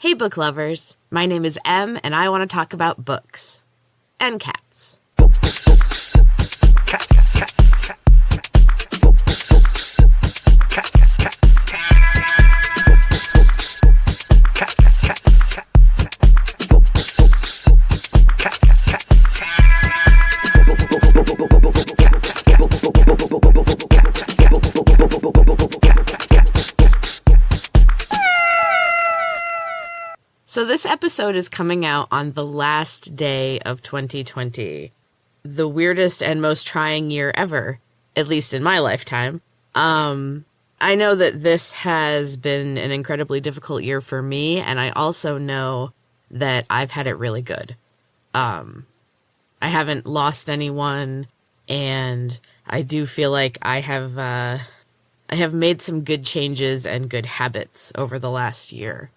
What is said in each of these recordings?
Hey book lovers, my name is Em and I want to talk about books and cats. So this episode is coming out on the last day of 2020, the weirdest and most trying year ever, at least in my lifetime. I know that this has been an incredibly difficult year for me, and I also know that I've had it really good. I haven't lost anyone, and I do feel like I have made some good changes and good habits over the last year.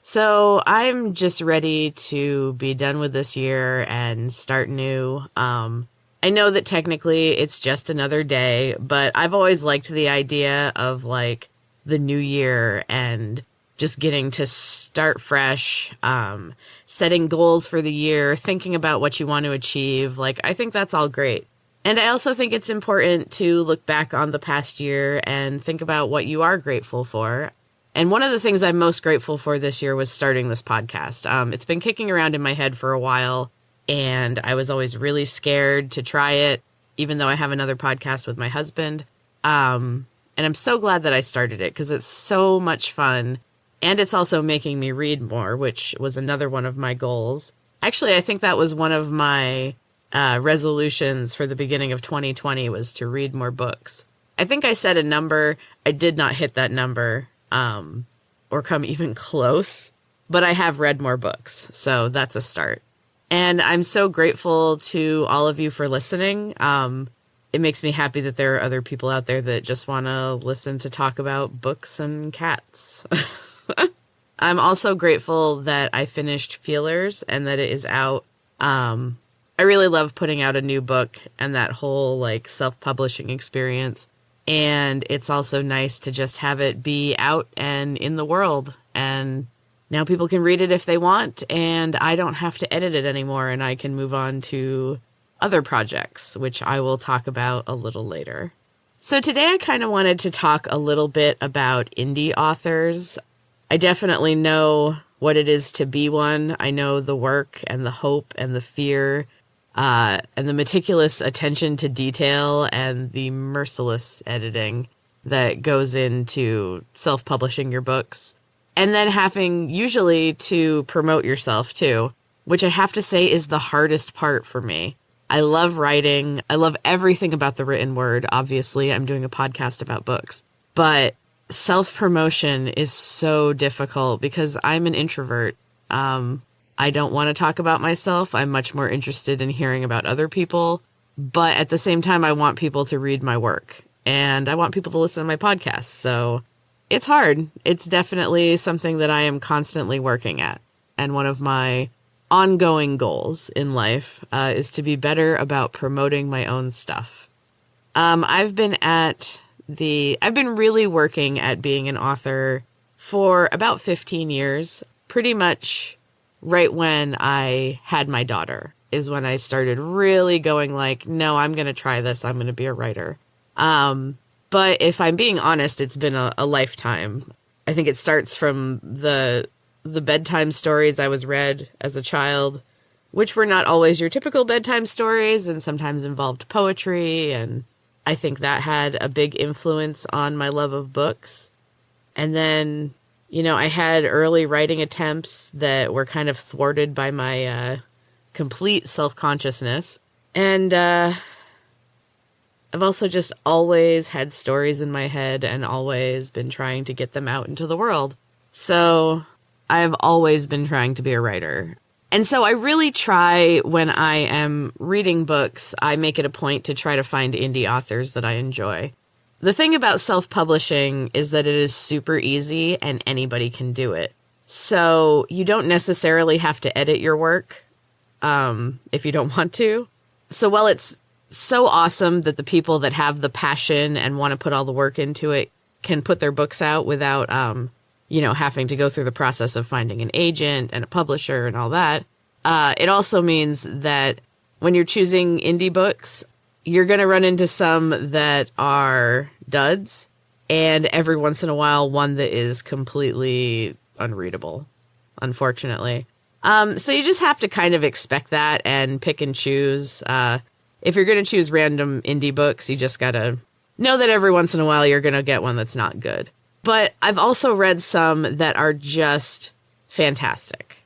So I'm just ready to be done with this year and start new. I know that technically it's just another day, but I've always liked the idea of like the new year and just getting to start fresh, setting goals for the year, thinking about what you want to achieve. Like, I think that's all great. And I also think it's important to look back on the past year and think about what you are grateful for. And one of the things I'm most grateful for this year was starting this podcast. It's been kicking around in my head for a while, and I was always really scared to try it, even though I have another podcast with my husband. And I'm so glad that I started it because it's so much fun. And it's also making me read more, which was another one of my goals. Actually, I think that was one of my resolutions for the beginning of 2020 was to read more books. I think I set a number. I did not hit that number. Or come even close, but I have read more books, so that's a start. And I'm so grateful to all of you for listening. It makes me happy that there are other people out there that just want to listen to talk about books and cats. I'm also grateful that I finished Feelers and that it is out. I really love putting out a new book and that whole like self-publishing experience. And it's also nice to just have it be out and in the world. And now people can read it if they want, and I don't have to edit it anymore, and I can move on to other projects, which I will talk about a little later. So today I kind of wanted to talk a little bit about indie authors. I definitely know what it is to be one. I know the work and the hope and the fear and the meticulous attention to detail and the merciless editing that goes into self-publishing your books. And then having usually to promote yourself too, which I have to say is the hardest part for me. I love writing. I love everything about the written word. Obviously, I'm doing a podcast about books. But self-promotion is so difficult because I'm an introvert. I don't want to talk about myself. I'm much more interested in hearing about other people. But at the same time, I want people to read my work. And I want people to listen to my podcast. So it's hard. It's definitely something that I am constantly working at. And one of my ongoing goals in life is to be better about promoting my own stuff. I've been really working at being an author for about 15 years, pretty much right when I had my daughter is when I started really going like, no, I'm going to try this. I'm going to be a writer. But if I'm being honest, it's been a lifetime. I think it starts from the bedtime stories I was read as a child, which were not always your typical bedtime stories and sometimes involved poetry. And I think that had a big influence on my love of books. And then, you know, I had early writing attempts that were kind of thwarted by my complete self-consciousness. And I've also just always had stories in my head and always been trying to get them out into the world. So I've always been trying to be a writer. And so I really try when I am reading books, I make it a point to try to find indie authors that I enjoy. The thing about self-publishing is that it is super easy and anybody can do it. So you don't necessarily have to edit your work if you don't want to. So while it's so awesome that the people that have the passion and want to put all the work into it can put their books out without having to go through the process of finding an agent and a publisher and all that. It also means that when you're choosing indie books, you're going to run into some that are duds, and every once in a while, one that is completely unreadable, unfortunately. So you just have to kind of expect that and pick and choose. If you're going to choose random indie books, you just got to know that every once in a while you're going to get one that's not good. But I've also read some that are just fantastic.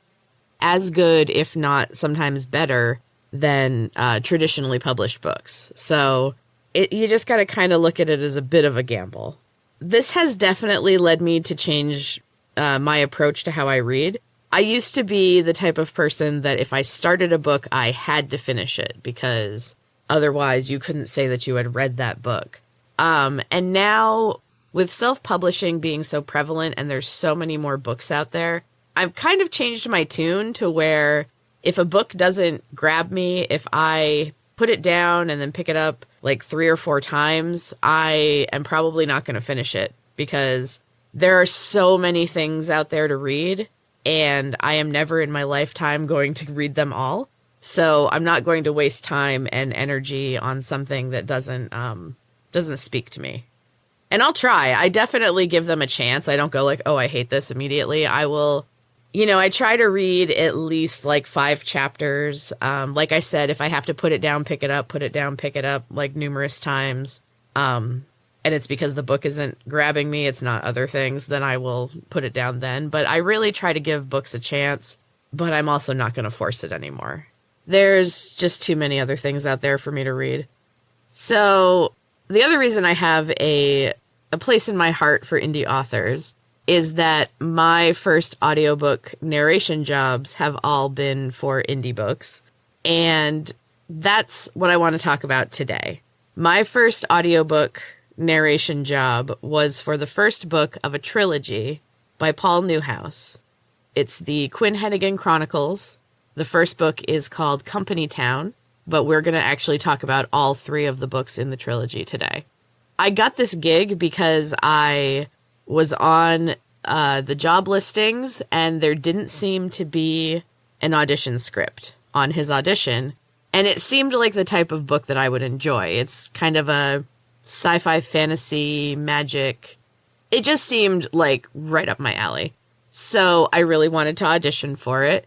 As good, if not sometimes better, than traditionally published books. So you just got to kind of look at it as a bit of a gamble. This has definitely led me to change my approach to how I read. I used to be the type of person that if I started a book, I had to finish it because otherwise you couldn't say that you had read that book. And now with self-publishing being so prevalent and there's so many more books out there, I've kind of changed my tune to where if a book doesn't grab me, if I put it down and then pick it up like 3 or 4 times, I am probably not going to finish it because there are so many things out there to read and I am never in my lifetime going to read them all. So I'm not going to waste time and energy on something that doesn't speak to me. And I'll try. I definitely give them a chance. I don't go like, oh, I hate this immediately. I will, I try to read at least like 5 chapters. Like I said, if I have to put it down, pick it up, put it down, pick it up like numerous times. And it's because the book isn't grabbing me. It's not other things. Then I will put it down then. But I really try to give books a chance, but I'm also not going to force it anymore. There's just too many other things out there for me to read. So the other reason I have a place in my heart for indie authors is that my first audiobook narration jobs have all been for indie books. And that's what I want to talk about today. My first audiobook narration job was for the first book of a trilogy by Paul Neuhaus. It's the Quinn Henaghan Chronicles. The first book is called Company Town, but we're going to actually talk about all 3 of the books in the trilogy today. I got this gig because I was on the job listings and there didn't seem to be an audition script on his audition. And it seemed like the type of book that I would enjoy. It's kind of a sci-fi fantasy magic. It just seemed like right up my alley. So I really wanted to audition for it.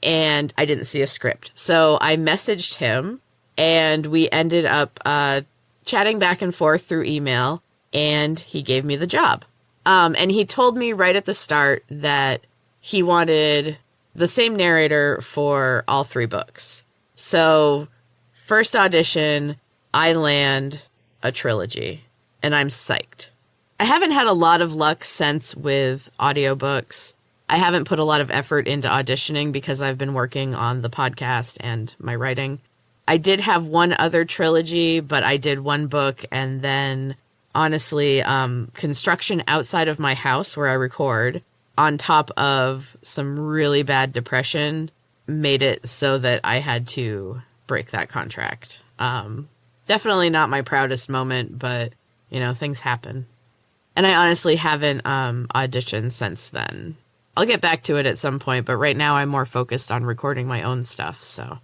And I didn't see a script. So I messaged him and we ended up chatting back and forth through email, and he gave me the job. And he told me right at the start that he wanted the same narrator for all 3 books. So first audition, I land a trilogy, and I'm psyched. I haven't had a lot of luck since with audiobooks. I haven't put a lot of effort into auditioning because I've been working on the podcast and my writing. I did have one other trilogy, but I did 1 book, and then honestly, construction outside of my house where I record, on top of some really bad depression, made it so that I had to break that contract. Definitely not my proudest moment, but, things happen. And I honestly haven't auditioned since then. I'll get back to it at some point, but right now I'm more focused on recording my own stuff, so.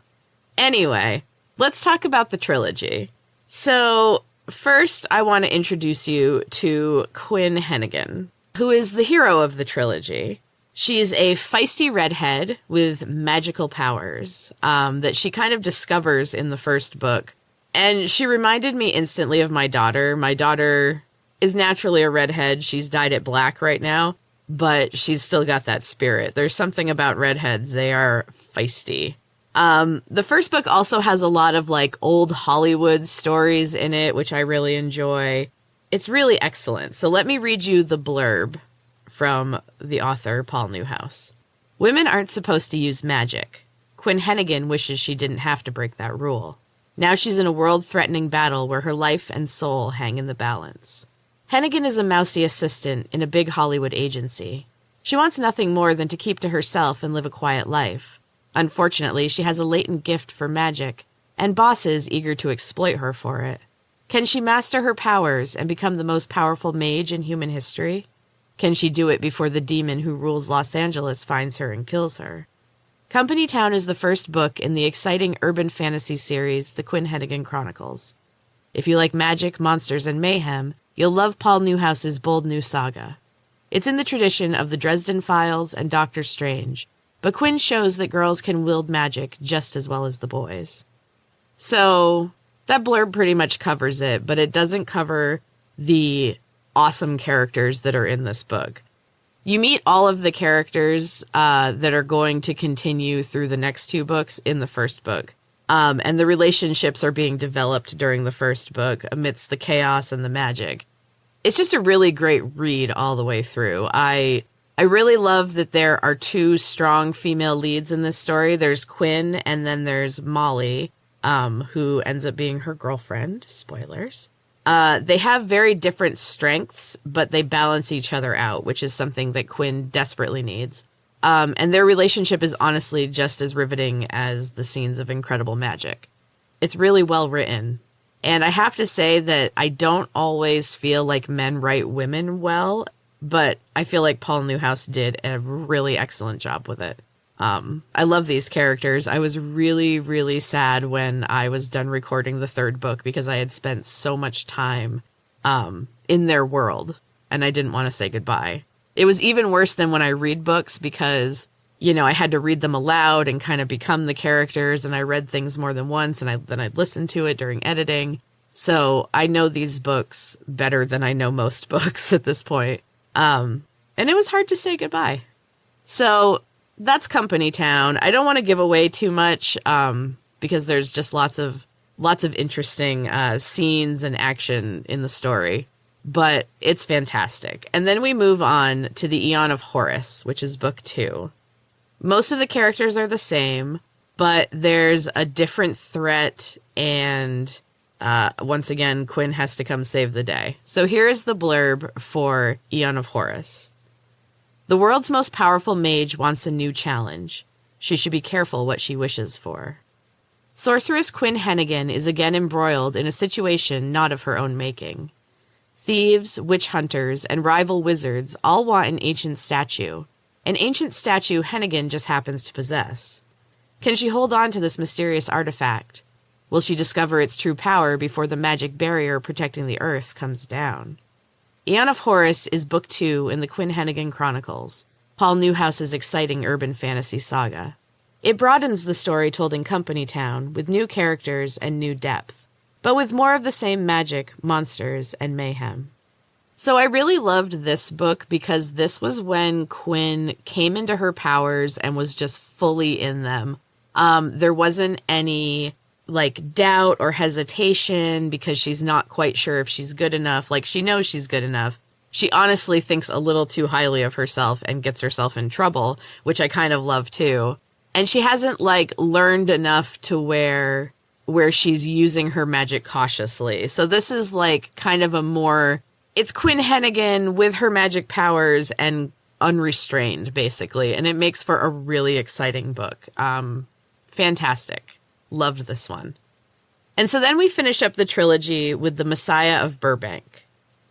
Anyway, let's talk about the trilogy. So, first, I want to introduce you to Quinn Henaghan, who is the hero of the trilogy. She's a feisty redhead with magical powers that she kind of discovers in the first book. And she reminded me instantly of my daughter. My daughter is naturally a redhead. She's dyed it black right now, but she's still got that spirit. There's something about redheads. They are feisty. The first book also has a lot of like old Hollywood stories in it, which I really enjoy. It's really excellent. So let me read you the blurb from the author, Paul Neuhaus. Women aren't supposed to use magic. Quinn Henaghan wishes she didn't have to break that rule. Now she's in a world-threatening battle where her life and soul hang in the balance. Henaghan is a mousy assistant in a big Hollywood agency. She wants nothing more than to keep to herself and live a quiet life. Unfortunately, she has a latent gift for magic, and bosses eager to exploit her for it. Can she master her powers and become the most powerful mage in human history? Can she do it before the demon who rules Los Angeles finds her and kills her? Company Town is the first book in the exciting urban fantasy series, the Quinn Henaghan Chronicles. If you like magic, monsters, and mayhem, you'll love Paul Neuhaus's bold new saga. It's in the tradition of the Dresden Files and Doctor Strange, but Quinn shows that girls can wield magic just as well as the boys. So, that blurb pretty much covers it, but it doesn't cover the awesome characters that are in this book. You meet all of the characters that are going to continue through the next two books in the first book. And the relationships are being developed during the first book amidst the chaos and the magic. It's just a really great read all the way through. I really love that there are two strong female leads in this story. There's Quinn and then there's Molly, who ends up being her girlfriend. Spoilers. They have very different strengths, but they balance each other out, which is something that Quinn desperately needs. And their relationship is honestly just as riveting as the scenes of incredible magic. It's really well written. And I have to say that I don't always feel like men write women well, but I feel like Paul Neuhaus did a really excellent job with it. I love these characters. I was really, really sad when I was done recording the third book because I had spent so much time in their world and I didn't want to say goodbye. It was even worse than when I read books because, you know, I had to read them aloud and kind of become the characters, and I read things more than once, and then I'd listen to it during editing. So I know these books better than I know most books at this point. And it was hard to say goodbye. So that's Company Town. I don't want to give away too much because there's just lots of interesting scenes and action in the story. But it's fantastic. And then we move on to the Eon of Horus, which is book 2. Most of the characters are the same, but there's a different threat, and once again, Quinn has to come save the day. So here is the blurb for Eon of Horus. The world's most powerful mage wants a new challenge. She should be careful what she wishes for. Sorceress Quinn Henaghan is again embroiled in a situation not of her own making. Thieves, witch hunters, and rival wizards all want an ancient statue Henaghan just happens to possess. Can she hold on to this mysterious artifact? Will she discover its true power before the magic barrier protecting the earth comes down? Eon of Horus is book 2 in the Quinn Henaghan Chronicles, Paul Neuhaus's exciting urban fantasy saga. It broadens the story told in Company Town with new characters and new depth, but with more of the same magic, monsters, and mayhem. So I really loved this book because this was when Quinn came into her powers and was just fully in them. There wasn't any doubt or hesitation because she's not quite sure if she's good enough. She knows she's good enough. She honestly thinks a little too highly of herself and gets herself in trouble, which I kind of love too. And she hasn't learned enough to where she's using her magic cautiously. So this is kind of a more, it's Quinn Henaghan with her magic powers and unrestrained, basically. And it makes for a really exciting book. Fantastic. Loved this one. And so then we finish up the trilogy with The Messiah of Burbank.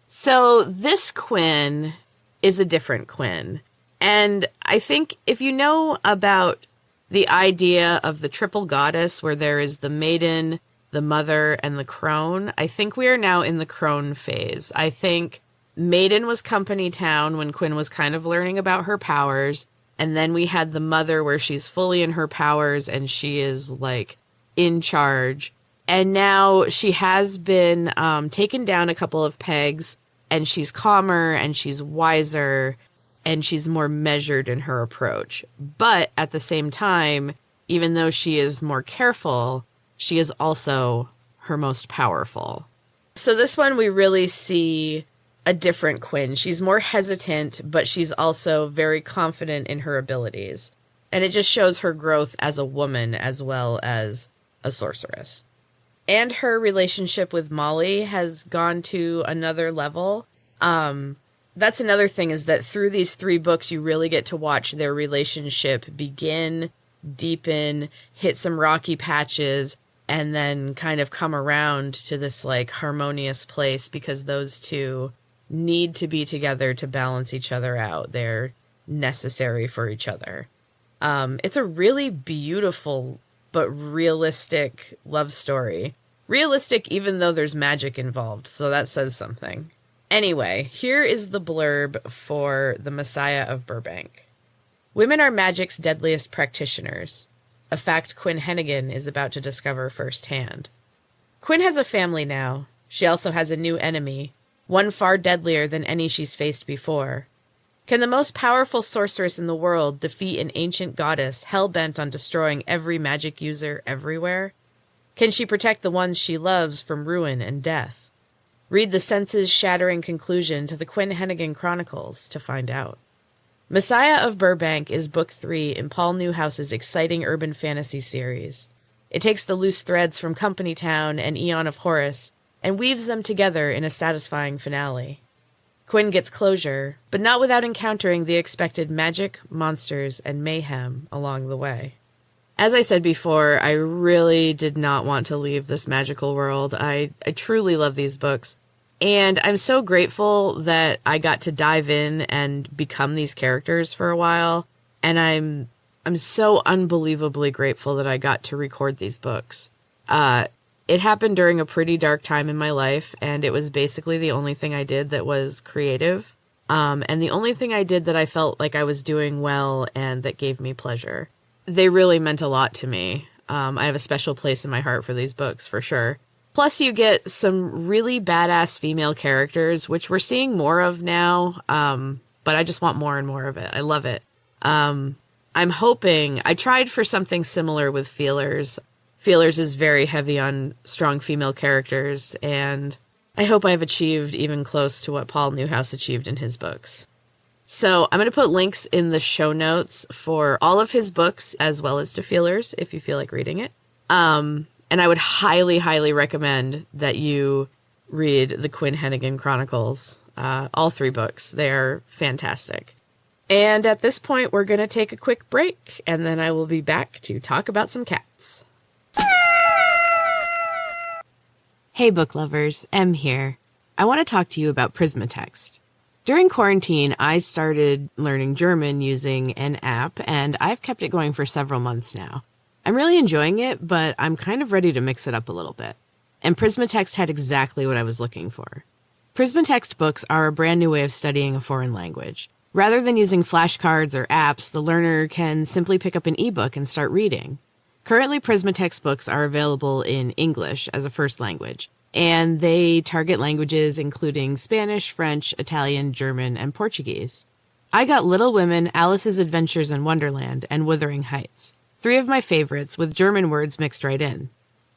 So this Quinn is a different Quinn. And I think if you know about the idea of the triple goddess where there is the maiden, the mother, and the crone, I think we are now in the crone phase. I think maiden was Company Town when Quinn was kind of learning about her powers. And then we had the mother where she's fully in her powers and she is in charge. And now she has been taken down a couple of pegs and she's calmer and she's wiser and she's more measured in her approach. But at the same time, even though she is more careful, she is also her most powerful. So this one, we really see a different Quinn. She's more hesitant, but she's also very confident in her abilities. And it just shows her growth as a woman as well as a sorceress. And her relationship with Molly has gone to another level. That's another thing, is that through these 3 books, you really get to watch their relationship begin, deepen, hit some rocky patches, and then kind of come around to this harmonious place because those two need to be together to balance each other out. They're necessary for each other. It's a really beautiful but realistic love story. Realistic even though there's magic involved, so that says something. Anyway, here is the blurb for The Messiah of Burbank. Women are magic's deadliest practitioners, a fact Quinn Henaghan is about to discover firsthand. Quinn has a family now. She also has a new enemy, one far deadlier than any she's faced before. Can the most powerful sorceress in the world defeat an ancient goddess hell-bent on destroying every magic user everywhere? Can she protect the ones she loves from ruin and death? Read the senses-shattering conclusion to the Quinn Henaghan Chronicles to find out. Messiah of Burbank is book 3 in Paul Neuhaus's exciting urban fantasy series. It takes the loose threads from Company Town and Aeon of Horus and weaves them together in a satisfying finale. Quinn gets closure, but not without encountering the expected magic, monsters, and mayhem along the way. As I said before, I really did not want to leave this magical world. I truly love these books. And I'm so grateful that I got to dive in and become these characters for a while. And I'm so unbelievably grateful that I got to record these books. It happened during a pretty dark time in my life, and it was basically the only thing I did that was creative. And the only thing I did that I felt like I was doing well and that gave me pleasure. They really meant a lot to me. I have a special place in my heart for these books, for sure. Plus, you get some really badass female characters, which we're seeing more of now, but I just want more and more of it. I love it. I'm hoping... I tried for something similar with Feelers. Feelers is very heavy on strong female characters, and I hope I've achieved even close to what Paul Neuhaus achieved in his books. So I'm going to put links in the show notes for all of his books, as well as to Feelers, if you feel like reading it. And I would highly, highly recommend that you read the Quinn Henaghan Chronicles, all 3 books. They are fantastic. And at this point, we're going to take a quick break, and then I will be back to talk about some cats. Hey book lovers, Em here. I want to talk to you about Prismatext. During quarantine, I started learning German using an app, and I've kept it going for several months now. I'm really enjoying it, but I'm kind of ready to mix it up a little bit. And Prismatext had exactly what I was looking for. Prismatext books are a brand new way of studying a foreign language. Rather than using flashcards or apps, the learner can simply pick up an ebook and start reading. Currently, Prismatext books are available in English as a first language, and they target languages including Spanish, French, Italian, German, and Portuguese. I got Little Women, Alice's Adventures in Wonderland, and Wuthering Heights, 3 of my favorites with German words mixed right in.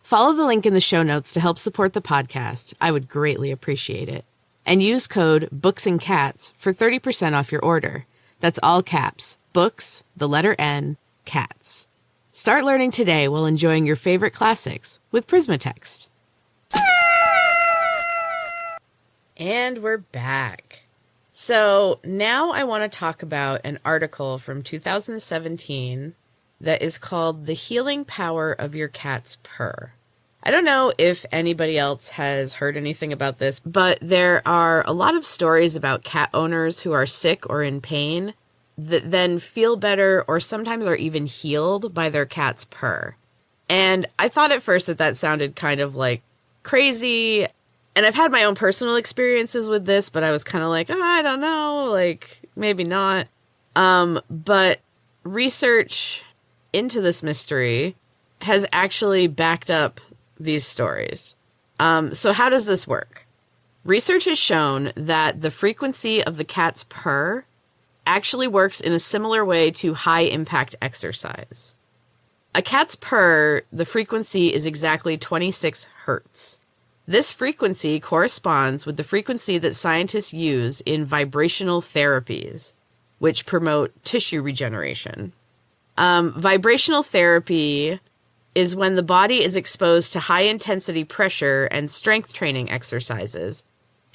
Follow the link in the show notes to help support the podcast. I would greatly appreciate it. And use code BOOKSANDCATS for 30% off your order. That's all caps. Books, the letter N, cats. Start learning today while enjoying your favorite classics with Prismatext. And we're back. So now I want to talk about an article from 2017 that is called The Healing Power of Your Cat's Purr. I don't know if anybody else has heard anything about this, but there are a lot of stories about cat owners who are sick or in pain that then feel better or sometimes are even healed by their cat's purr. And I thought at first that sounded kind of like crazy. And I've had my own personal experiences with this, but I was kind of like, oh, I don't know, like maybe not. But research into this mystery has actually backed up these stories. So how does this work? Research has shown that the frequency of the cat's purr actually works in a similar way to high-impact exercise. A cat's purr, the frequency is exactly 26 hertz. This frequency corresponds with the frequency that scientists use in vibrational therapies, which promote tissue regeneration. Vibrational therapy is when the body is exposed to high-intensity pressure and strength training exercises,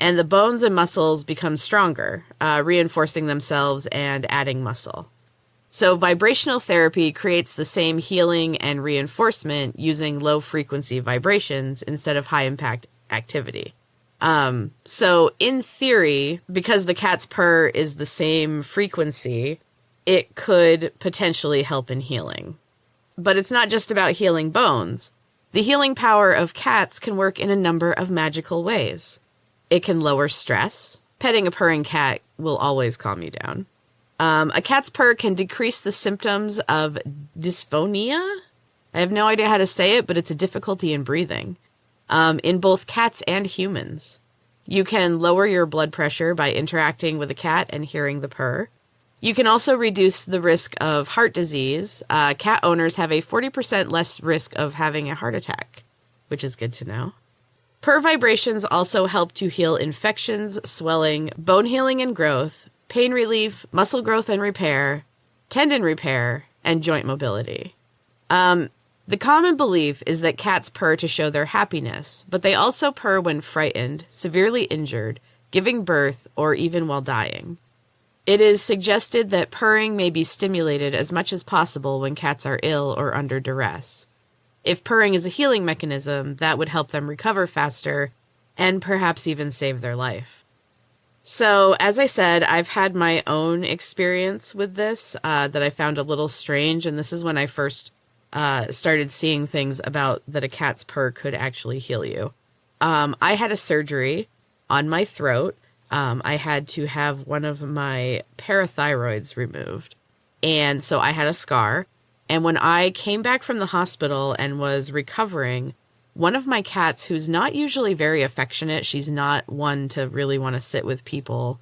and the bones and muscles become stronger, reinforcing themselves and adding muscle. So vibrational therapy creates the same healing and reinforcement using low-frequency vibrations instead of high-impact activity. So in theory, because the cat's purr is the same frequency, it could potentially help in healing. But it's not just about healing bones. The healing power of cats can work in a number of magical ways. It can lower stress. Petting a purring cat will always calm you down. A cat's purr can decrease the symptoms of dysphonia. I have no idea how to say it, but it's a difficulty in breathing. In both cats and humans. You can lower your blood pressure by interacting with a cat and hearing the purr. You can also reduce the risk of heart disease. Cat owners have a 40% less risk of having a heart attack, which is good to know. Purr vibrations also help to heal infections, swelling, bone healing and growth, pain relief, muscle growth and repair, tendon repair, and joint mobility. The common belief is that cats purr to show their happiness, but they also purr when frightened, severely injured, giving birth, or even while dying. It is suggested that purring may be stimulated as much as possible when cats are ill or under duress. If purring is a healing mechanism, that would help them recover faster and perhaps even save their life. So, as I said, I've had my own experience with this that I found a little strange, and this is when I first started seeing things about that a cat's purr could actually heal you. I had a surgery on my throat. I had to have one of my parathyroids removed. And so I had a scar. And when I came back from the hospital and was recovering, one of my cats, who's not usually very affectionate, she's not one to really want to sit with people.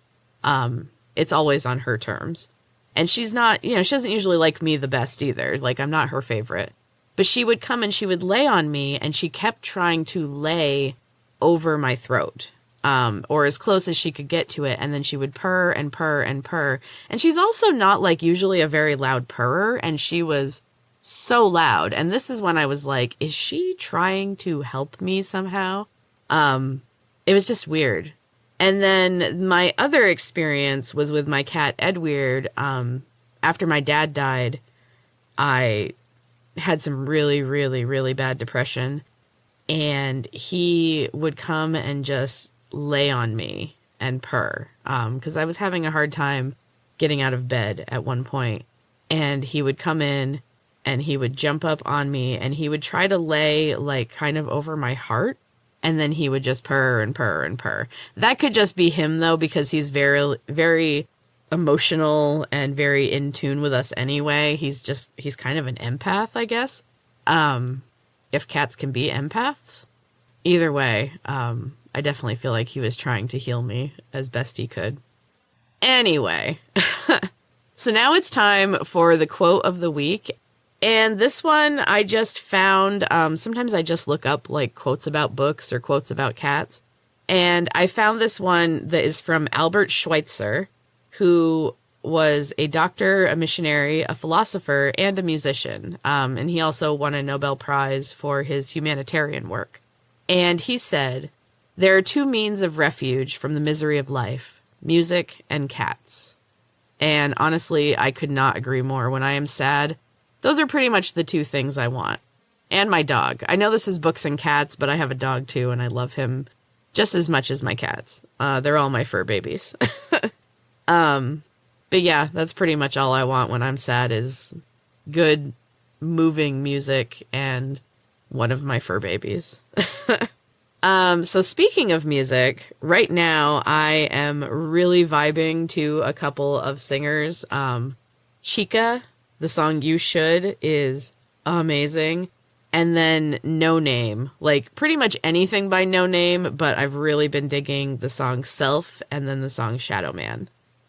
It's always on her terms. And she's not, she doesn't usually like me the best either. Like, I'm not her favorite. But she would come and she would lay on me, and she kept trying to lay over my throat, or as close as she could get to it. And then she would purr and purr and purr. And she's also not like usually a very loud purrer. And she was so loud. And this is when I was like, is she trying to help me somehow? It was just weird. And then my other experience was with my cat, Edward. After my dad died, I had some really, really, really bad depression. And he would come and just lay on me and purr. Because I was having a hard time getting out of bed at one point. And he would come in and he would jump up on me and he would try to lay like kind of over my heart. And then he would just purr and purr and purr. That could just be him, though, because he's very, very emotional and very in tune with us anyway. He's kind of an empath, I guess. If cats can be empaths. Either way, I definitely feel like he was trying to heal me as best he could. Anyway, so now it's time for the quote of the week. And this one I just found, sometimes I just look up like quotes about books or quotes about cats. And I found this one that is from Albert Schweitzer, who was a doctor, a missionary, a philosopher, and a musician. And he also won a Nobel Prize for his humanitarian work. And he said, "There are two means of refuge from the misery of life, music and cats." And honestly, I could not agree more. When I am sad, those are pretty much the two things I want. And my dog. I know this is books and cats, but I have a dog too, and I love him just as much as my cats. They're all my fur babies. But yeah, that's pretty much all I want when I'm sad is good, moving music and one of my fur babies. So speaking of music, right now I am really vibing to a couple of singers. Chica, the song You Should, is amazing. And then No Name, like pretty much anything by No Name, but I've really been digging the song Self and then the song Shadow Man.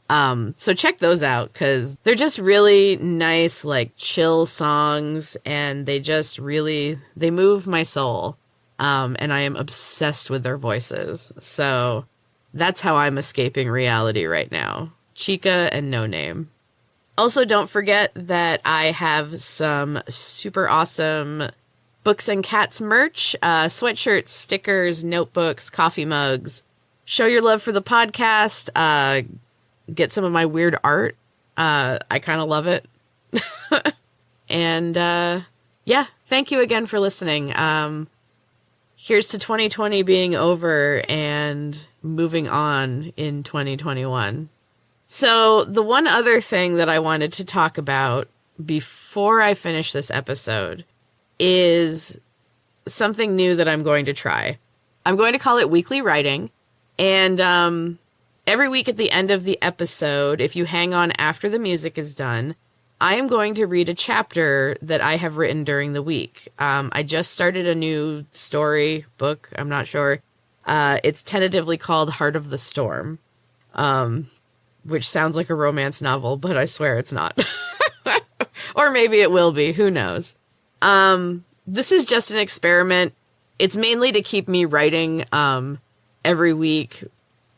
So check those out because they're just really nice, like chill songs, and they move my soul. And I am obsessed with their voices. So that's how I'm escaping reality right now. Chica and No Name. Also, don't forget that I have some super awesome Books and Cats merch, sweatshirts, stickers, notebooks, coffee mugs. Show your love for the podcast. Get some of my weird art. I kind of love it. And yeah, thank you again for listening. here's to 2020 being over and moving on in 2021. So the one other thing that I wanted to talk about before I finish this episode is something new that I'm going to try. I'm going to call it weekly writing. And every week at the end of the episode, if you hang on after the music is done, I am going to read a chapter that I have written during the week. I just started a new story book. I'm not sure. It's tentatively called Heart of the Storm, which sounds like a romance novel, but I swear it's not. Or maybe it will be. Who knows? This is just an experiment. It's mainly to keep me writing every week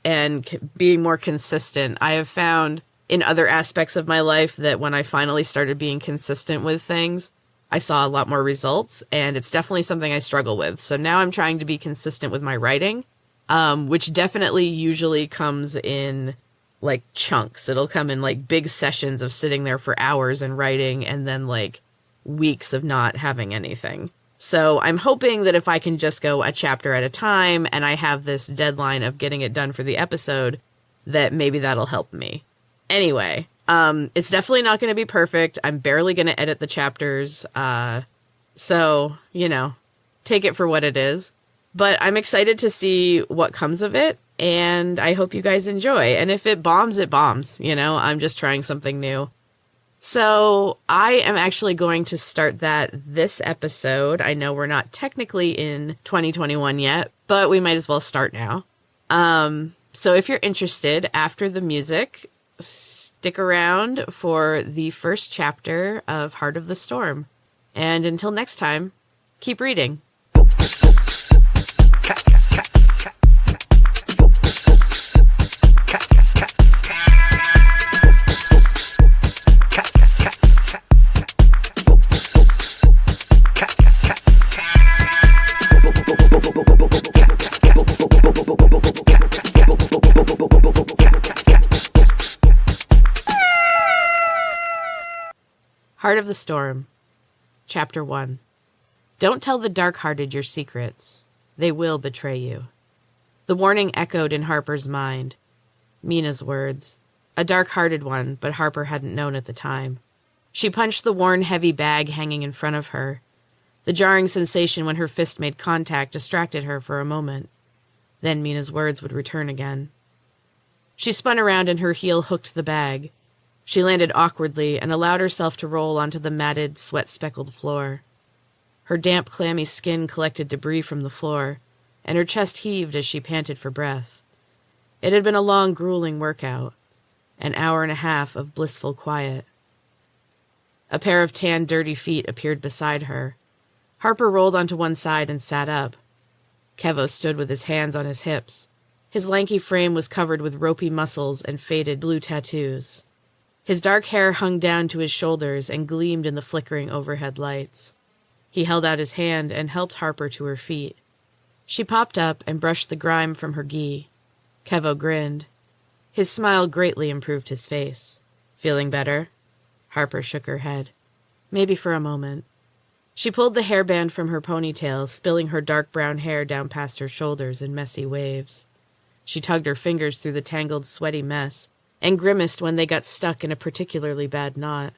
and being more consistent. I have found in other aspects of my life that when I finally started being consistent with things, I saw a lot more results, and it's definitely something I struggle with. So now I'm trying to be consistent with my writing, which definitely usually comes in like chunks. It'll come in like big sessions of sitting there for hours and writing, and then like weeks of not having anything. So I'm hoping that if I can just go a chapter at a time and I have this deadline of getting it done for the episode, that maybe that'll help me. Anyway, it's definitely not going to be perfect. I'm barely going to edit the chapters. So, take it for what it is. But I'm excited to see what comes of it, and I hope you guys enjoy. And if it bombs, it bombs. I'm just trying something new. So I am actually going to start that this episode. I know we're not technically in 2021 yet, but we might as well start now. So if you're interested, after the music, stick around for the first chapter of Heart of the Storm. And until next time, keep reading. Heart of the Storm, Chapter 1. Don't tell the dark-hearted your secrets. They will betray you. The warning echoed in Harper's mind. Mina's words. A dark-hearted one, but Harper hadn't known at the time. She punched the worn, heavy bag hanging in front of her. The jarring sensation when her fist made contact distracted her for a moment. Then Mina's words would return again. She spun around and her heel hooked the bag. She landed awkwardly and allowed herself to roll onto the matted, sweat-speckled floor. Her damp, clammy skin collected debris from the floor, and her chest heaved as she panted for breath. It had been a long, grueling workout, an hour and a half of blissful quiet. A pair of tan, dirty feet appeared beside her. Harper rolled onto one side and sat up. Kevo stood with his hands on his hips. His lanky frame was covered with ropey muscles and faded blue tattoos. His dark hair hung down to his shoulders and gleamed in the flickering overhead lights. He held out his hand and helped Harper to her feet. She popped up and brushed the grime from her gi. Kevo grinned. His smile greatly improved his face. Feeling better? Harper shook her head. Maybe for a moment. She pulled the hairband from her ponytail, spilling her dark brown hair down past her shoulders in messy waves. She tugged her fingers through the tangled, sweaty mess, and grimaced when they got stuck in a particularly bad knot.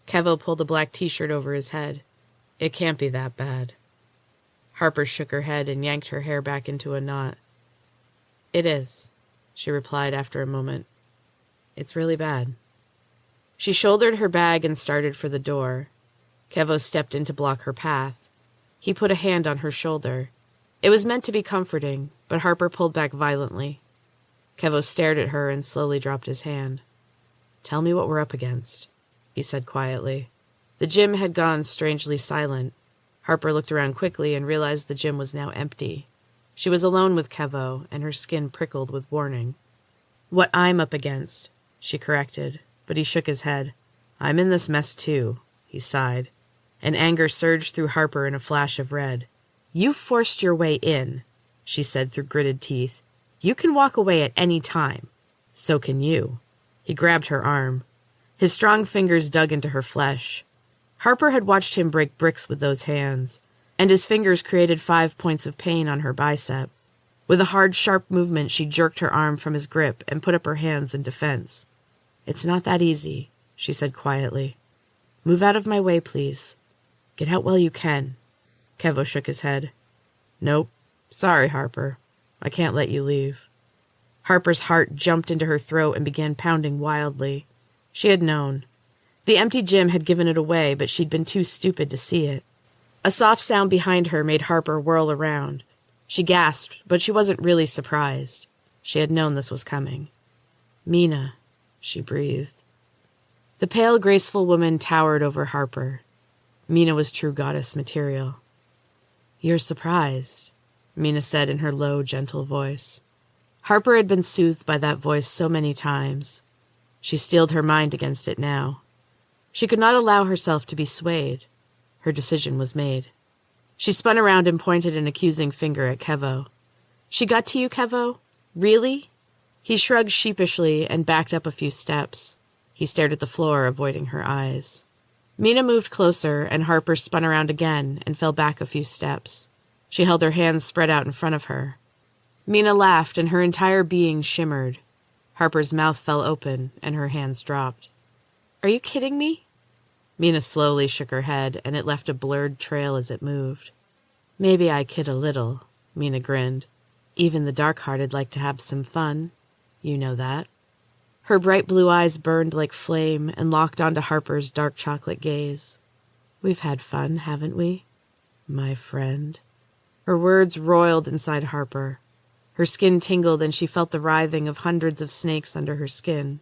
Kevo pulled a black t-shirt over his head. It can't be that bad. Harper shook her head and yanked her hair back into a knot. It is, she replied after a moment. It's really bad. She shouldered her bag and started for the door. Kevo stepped in to block her path. He put a hand on her shoulder. It was meant to be comforting, but Harper pulled back violently. Kevo stared at her and slowly dropped his hand. Tell me what we're up against, he said quietly. The gym had gone strangely silent. Harper looked around quickly and realized the gym was now empty. She was alone with Kevo, and her skin prickled with warning. What I'm up against, she corrected, but he shook his head. I'm in this mess too, he sighed. And anger surged through Harper in a flash of red. You forced your way in, she said through gritted teeth. You can walk away at any time. So can you. He grabbed her arm. His strong fingers dug into her flesh. Harper had watched him break bricks with those hands. and his fingers created 5 points of pain on her bicep. With a hard, sharp movement, she jerked her arm from his grip and put up her hands in defense. "It's not that easy," she said quietly. "Move out of my way, please. Get out while you can." Kevo shook his head. "Nope. Sorry, Harper. I can't let you leave." Harper's heart jumped into her throat and began pounding wildly. She had known. The empty gym had given it away, but she'd been too stupid to see it. A soft sound behind her made Harper whirl around. She gasped, but she wasn't really surprised. She had known this was coming. "Mina," she breathed. The pale, graceful woman towered over Harper. Mina was true goddess material. "You're surprised," Mina said in her low, gentle voice. Harper had been soothed by that voice so many times. She steeled her mind against it now. She could not allow herself to be swayed. Her decision was made. She spun around and pointed an accusing finger at Kevo. "She got to you, Kevo? Really?" He shrugged sheepishly and backed up a few steps. He stared at the floor, avoiding her eyes. Mina moved closer, and Harper spun around again and fell back a few steps. She held her hands spread out in front of her. Mina laughed, and her entire being shimmered. Harper's mouth fell open, and her hands dropped. "Are you kidding me?" Mina slowly shook her head, and it left a blurred trail as it moved. "Maybe I kid a little," Mina grinned. "Even the dark-hearted like to have some fun. You know that." Her bright blue eyes burned like flame and locked onto Harper's dark chocolate gaze. "We've had fun, haven't we, my friend?" Her words roiled inside Harper. Her skin tingled, and she felt the writhing of hundreds of snakes under her skin.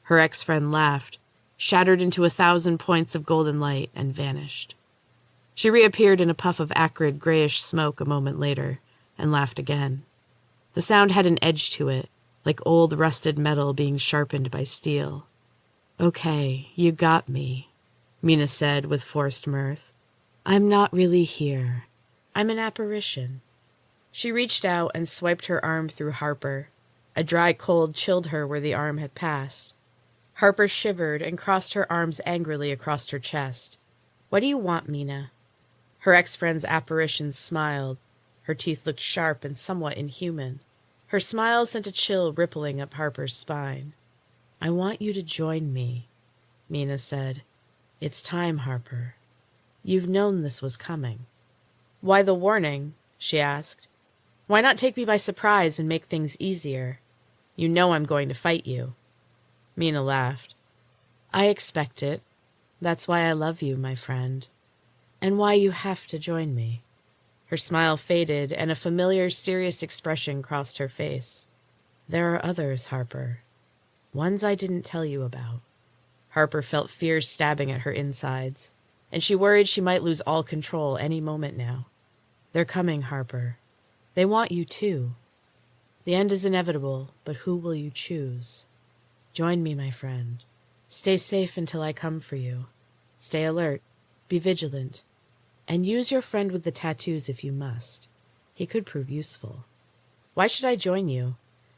Her ex-friend laughed, shattered into 1,000 points of golden light, and vanished. She reappeared in a puff of acrid, grayish smoke a moment later, and laughed again. The sound had an edge to it, like old rusted metal being sharpened by steel. "Okay, you got me," Mina said with forced mirth. "I'm not really here. I'm an apparition." She reached out and swiped her arm through Harper. A dry cold chilled her where the arm had passed. Harper shivered and crossed her arms angrily across her chest. "What do you want, Mina?" Her ex-friend's apparition smiled. Her teeth looked sharp and somewhat inhuman. Her smile sent a chill rippling up Harper's spine. "I want you to join me," Mina said. "It's time, Harper. You've known this was coming." "Why the warning?" she asked. "Why not take me by surprise and make things easier? You know I'm going to fight you." Mina laughed. "I expect it. That's why I love you, my friend. And why you have to join me." Her smile faded, and a familiar, serious expression crossed her face. "There are others, Harper. Ones I didn't tell you about." Harper felt fear stabbing at her insides, and she worried she might lose all control any moment now. "They're coming, Harper. They want you, too. The end is inevitable, but who will you choose? Join me, my friend. Stay safe until I come for you. Stay alert. Be vigilant. And use your friend with the tattoos if you must. He could prove useful." "Why should I join you?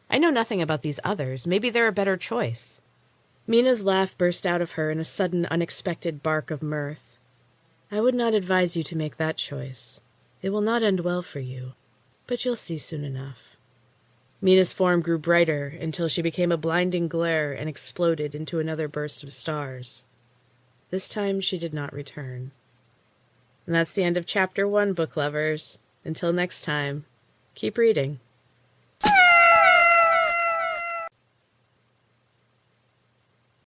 I know nothing about these others. Maybe they're a better choice." Mina's laugh burst out of her in a sudden, unexpected bark of mirth. "I would not advise you to make that choice. It will not end well for you, but you'll see soon enough." Mina's form grew brighter until she became a blinding glare and exploded into another burst of stars. This time she did not return. And that's the end of Chapter 1, book lovers. Until next time, keep reading.